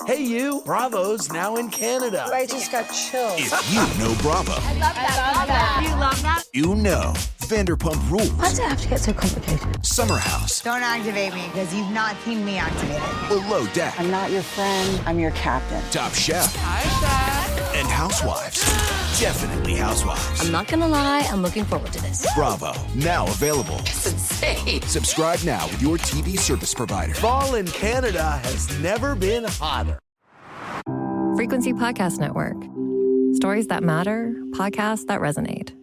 Hey, you. Bravo's now in Canada. I just got chills. If you know Bravo, I love that. You love that? you know Vanderpump Rules, Why does it have to get so complicated? Summer House, Don't activate me because you've not seen me activated. Below Deck, I'm not your friend, I'm your captain. Top Chef, Hi, Chef. and Housewives. Definitely Housewives. I'm not gonna lie, I'm looking forward to this. Bravo, now available. It's insane. Subscribe now with your TV service provider. Fall in Canada has never been hotter. Frequency Podcast Network. Stories that matter, podcasts that resonate.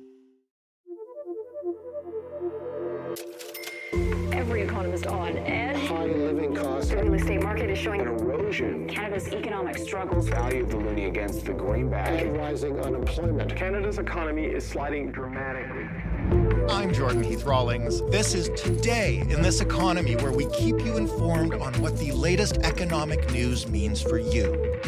Every economist on edge. High living costs. The real estate market is showing An erosion. Canada's economic struggles. Value of the loonie against the greenback. And rising unemployment. Canada's economy is sliding dramatically. I'm Jordan Heath Rawlings. This is Today in This Economy, where we keep you informed on what the latest economic news means for you.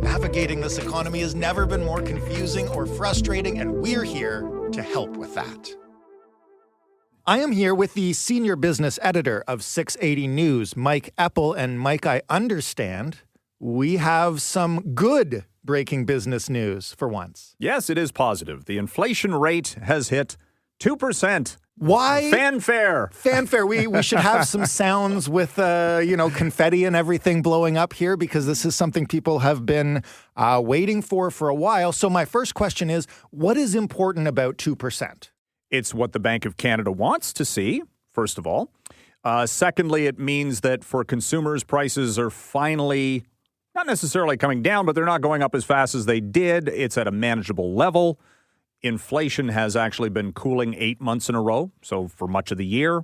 Navigating this economy has never been more confusing or frustrating, and we're here to help with that. I am here with the senior business editor of 680 News, Mike Eppel. And Mike, I understand we have some good breaking business news for once. Yes, it is positive. The inflation rate has hit 2%. Why? Fanfare. Fanfare. We should have some sounds with, confetti and everything blowing up here, because this is something people have been waiting for a while. So my first question is, what is important about 2%? It's what the Bank of Canada wants to see, first of all. Secondly, it means that for consumers, prices are finally not necessarily coming down, but they're not going up as fast as they did. It's at a manageable level. Inflation has actually been cooling 8 months in a row. So for much of the year,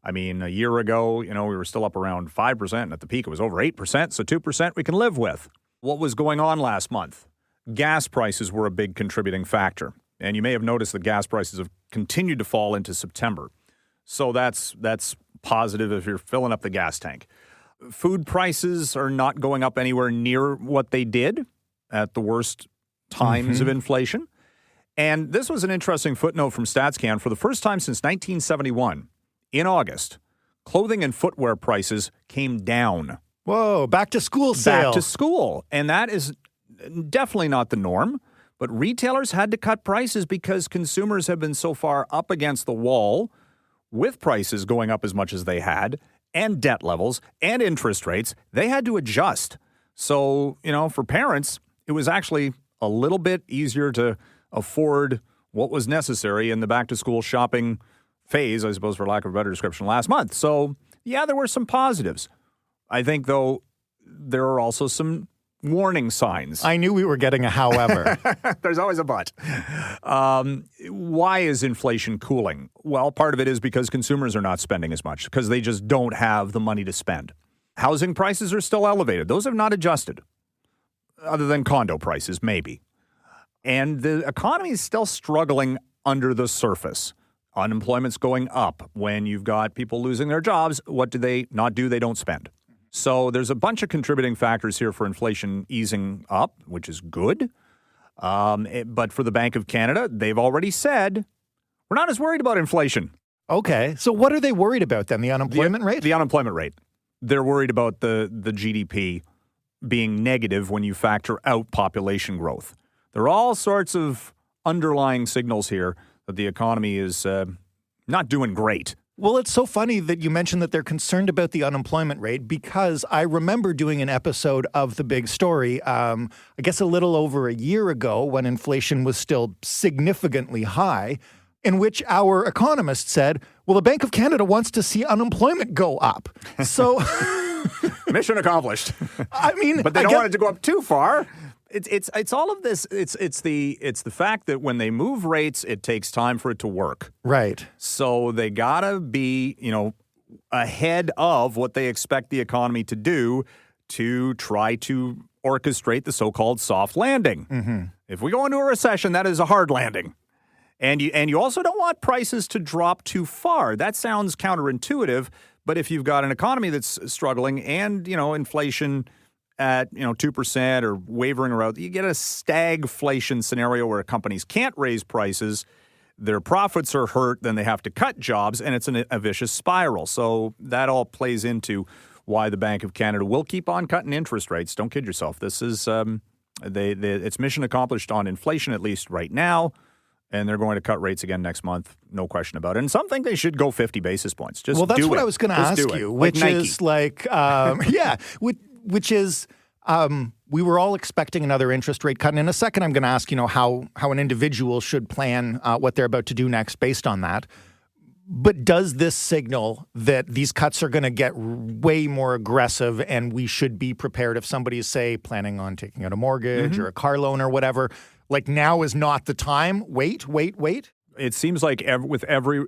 I mean, a year ago, we were still up around 5%. And at the peak, it was over 8%. So 2% we can live with. What was going on last month? Gas prices were a big contributing factor. And you may have noticed that gas prices have continued to fall into September. So that's positive if you're filling up the gas tank. Food prices are not going up anywhere near what they did at the worst times of inflation. And this was an interesting footnote from StatsCan. For the first time since 1971, in August, clothing and footwear prices came down. Whoa, back to school sale. Back to school. And that is definitely not the norm. But retailers had to cut prices because consumers have been so far up against the wall with prices going up as much as they had, and debt levels and interest rates. They had to adjust. So, for parents, it was actually a little bit easier to afford what was necessary in the back-to-school shopping phase, I suppose, for lack of a better description, last month. So, yeah, there were some positives. I think, though, there are also some warning signs. I knew we were getting a however. There's always a but. Why is inflation cooling? Well, part of it is because consumers are not spending as much, because they just don't have the money to spend. Housing prices are still elevated. Those have not adjusted, other than condo prices, maybe. And the economy is still struggling under the surface. Unemployment's going up. When you've got people losing their jobs, what do they not do? They don't spend. So there's a bunch of contributing factors here for inflation easing up, which is good. But for the Bank of Canada, they've already said, we're not as worried about inflation. Okay. So what are they worried about then? The unemployment rate? The unemployment rate. They're worried about the GDP being negative when you factor out population growth. There are all sorts of underlying signals here that the economy is not doing great. Well, it's so funny that you mentioned that they're concerned about the unemployment rate, because I remember doing an episode of The Big Story, I guess a little over a year ago, when inflation was still significantly high, in which our economist said, well, the Bank of Canada wants to see unemployment go up. So mission accomplished. I mean, but they don't want it to go up too far. It's all of this. It's the fact that when they move rates, it takes time for it to work. Right. So they gotta be, ahead of what they expect the economy to do to try to orchestrate the so-called soft landing. Mm-hmm. If we go into a recession, that is a hard landing. And you also don't want prices to drop too far. That sounds counterintuitive, but if you've got an economy that's struggling and, inflation at 2% or wavering around, you get a stagflation scenario where companies can't raise prices, their profits are hurt, then they have to cut jobs, and it's a vicious spiral. So that all plays into why the Bank of Canada will keep on cutting interest rates. Don't kid yourself. This is it's mission accomplished on inflation, at least right now. And they're going to cut rates again next month, no question about it. And some think they should go 50 basis points. Just well, that's do what it. I was going to ask you, which is like, which is we were all expecting another interest rate cut. And in a second, I'm going to ask, how an individual should plan what they're about to do next based on that. But does this signal that these cuts are going to get way more aggressive and we should be prepared if somebody is, say, planning on taking out a mortgage or a car loan or whatever? Like now is not the time. Wait. It seems like with every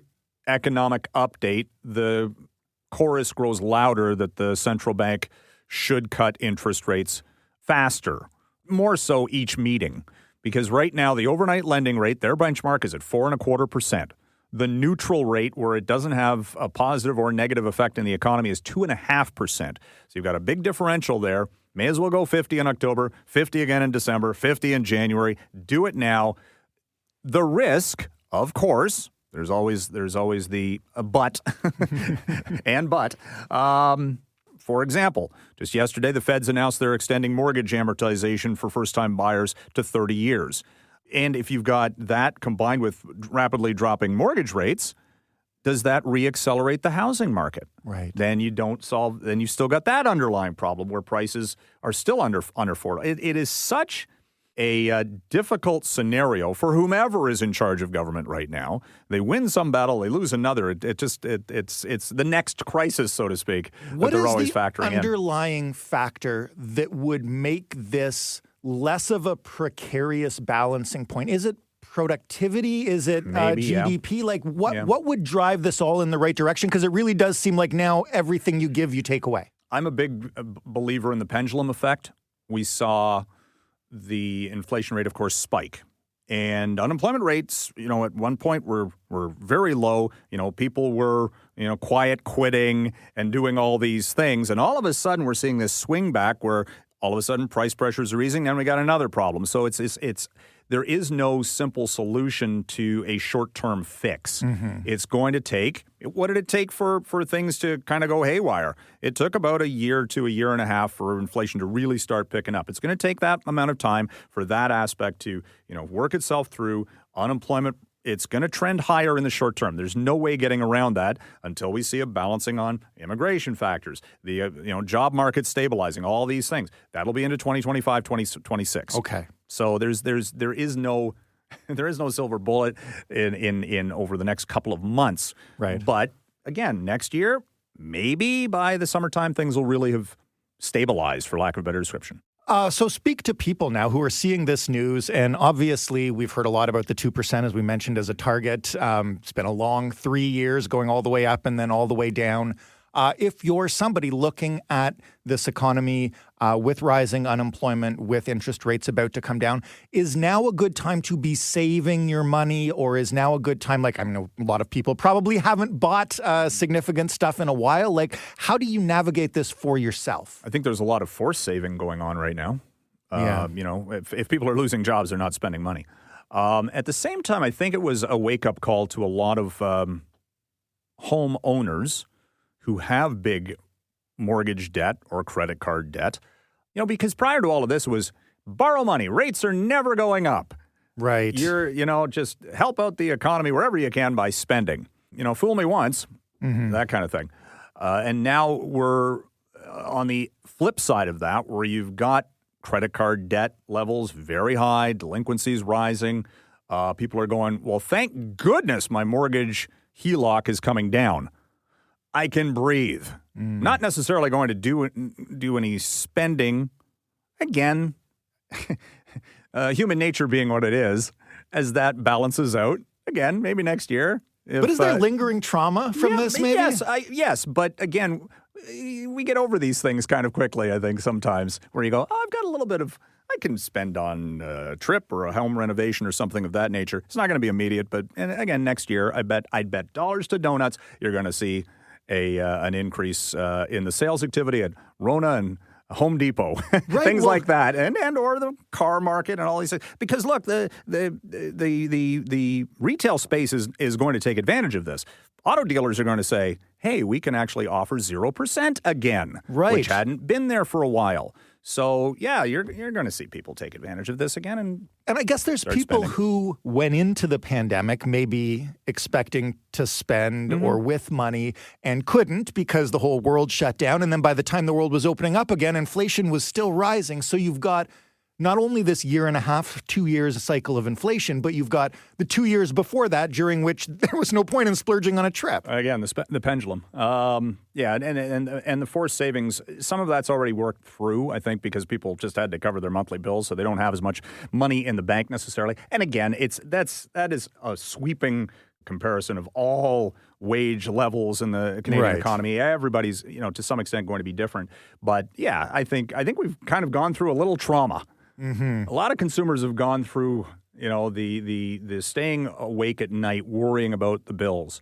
economic update, the chorus grows louder that the central bank should cut interest rates faster, more so each meeting. Because right now, the overnight lending rate, their benchmark is at 4.25%. The neutral rate, where it doesn't have a positive or negative effect in the economy, is 2.5%. So you've got a big differential there. May as well go 50 in October, 50 again in December, 50 in January. Do it now. The risk, of course, there's always the but and but. For example, just yesterday, the Feds announced they're extending mortgage amortization for first-time buyers to 30 years. And if you've got that combined with rapidly dropping mortgage rates, does that reaccelerate the housing market? Right. Then you still got that underlying problem where prices are still under 4. It is such a difficult scenario for whomever is in charge of government right now. They win some battle, they lose another. It's the next crisis, so to speak, that they're always factoring in. What is the underlying factor that would make this less of a precarious balancing point? Is it productivity? Is it GDP? Yeah. Like what would drive this all in the right direction? Because it really does seem like now everything you give, you take away. I'm a big believer in the pendulum effect. We saw the inflation rate, of course, spike. And unemployment rates, at one point were very low. People were, quiet quitting and doing all these things. And all of a sudden, we're seeing this swing back where all of a sudden price pressures are easing, and we got another problem. So there is no simple solution to a short-term fix. Mm-hmm. It's going to take, what did it take for things to kind of go haywire? It took about a year to a year and a half for inflation to really start picking up. It's going to take that amount of time for that aspect to, work itself through. Unemployment, it's going to trend higher in the short term. There's no way getting around that until we see a balancing on immigration factors, the job market stabilizing, all these things. That'll be into 2025, 2026. Okay. So there is no silver bullet in over the next couple of months. Right. But again, next year, maybe by the summertime, things will really have stabilized, for lack of a better description. So speak to people now who are seeing this news, and obviously we've heard a lot about the 2%, as we mentioned, as a target. It's been a long 3 years going all the way up and then all the way down. If you're somebody looking at this economy with rising unemployment, with interest rates about to come down, is now a good time to be saving your money, or is now a good time, a lot of people probably haven't bought significant stuff in a while. Like, how do you navigate this for yourself? I think there's a lot of forced saving going on right now. Yeah. If people are losing jobs, they're not spending money. At the same time, I think it was a wake-up call to a lot of home owners who have big mortgage debt or credit card debt, because prior to all of this was borrow money. Rates are never going up. Right. You're, just help out the economy wherever you can by spending. Fool me once, that kind of thing. And now we're on the flip side of that, where you've got credit card debt levels very high, delinquencies rising. People are going, well, thank goodness my mortgage HELOC is coming down. I can breathe. Not necessarily going to do any spending. Again, human nature being what it is, as that balances out. Again, maybe next year. But is there lingering trauma from this, maybe? Yes. But again, we get over these things kind of quickly, I think, sometimes, where you go, I've got a little bit of, I can spend on a trip or a home renovation or something of that nature. It's not going to be immediate, but and again, next year, I'd bet dollars to donuts, you're going to see an increase in the sales activity at Rona and Home Depot, Right, things well- like that, and or the car market and all these things. Because look, the retail space is going to take advantage of this. Auto dealers are going to say, "Hey, we can actually offer 0% again," Right. which hadn't been there for a while. So yeah, you're going to see people take advantage of this again, and I guess there's start people spending. who went into the pandemic maybe expecting to spend or with money and couldn't because the whole world shut down. And then by the time the world was opening up again, inflation was still rising. So you've got not only this year and a half, 2 years cycle of inflation, but you've got the 2 years before that during which there was no point in splurging on a trip. Again, the pendulum. Yeah, and the forced savings, some of that's already worked through, I think, because people just had to cover their monthly bills, so they don't have as much money in the bank necessarily. And again, that is a sweeping comparison of all wage levels in the Canadian economy. Everybody's, to some extent going to be different. But yeah, I think we've kind of gone through a little trauma. Mm-hmm. A lot of consumers have gone through, the staying awake at night worrying about the bills.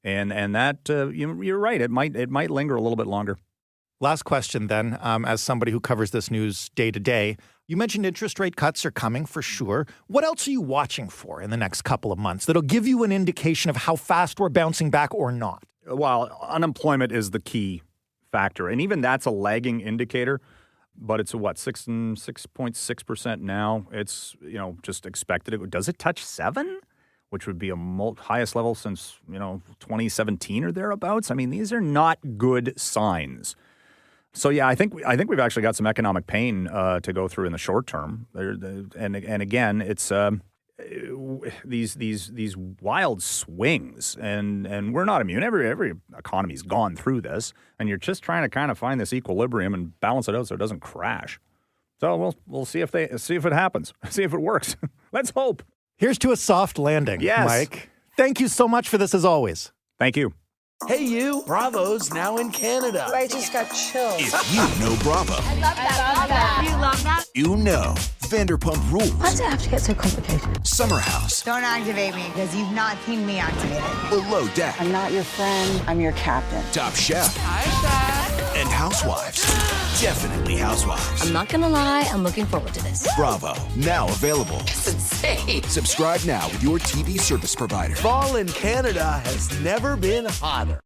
And that you're right. It might linger a little bit longer. Last question then, as somebody who covers this news day to day, you mentioned interest rate cuts are coming for sure. What else are you watching for in the next couple of months that'll give you an indication of how fast we're bouncing back or not? Well, unemployment is the key factor, and even that's a lagging indicator. But it's 6.6% now. It's just expected. Does it touch 7? Which would be a highest level since 2017 or thereabouts. I mean, these are not good signs. So yeah, I think we've actually got some economic pain to go through in the short term. And again, it's these wild swings, and we're not immune. Every economy's gone through this, and you're just trying to kind of find this equilibrium and balance it out so it doesn't crash. So we'll see if it happens. See if it works. Let's hope. Here's to a soft landing, yes. Mike. Thank you so much for this as always. Thank you. Hey, you. Bravo's now in Canada. I just got chills. If you know Bravo, I love that. You love that? you know Vanderpump Rules, Why does it have to get so complicated? Summer House, Don't activate me because you've not seen me activated. Below Deck, I'm not your friend. I'm your captain. Top Chef, and Housewives. Definitely Housewives. I'm not gonna lie, I'm looking forward to this. Bravo, now available. It's insane. Subscribe now with your TV service provider. Fall in Canada has never been hotter.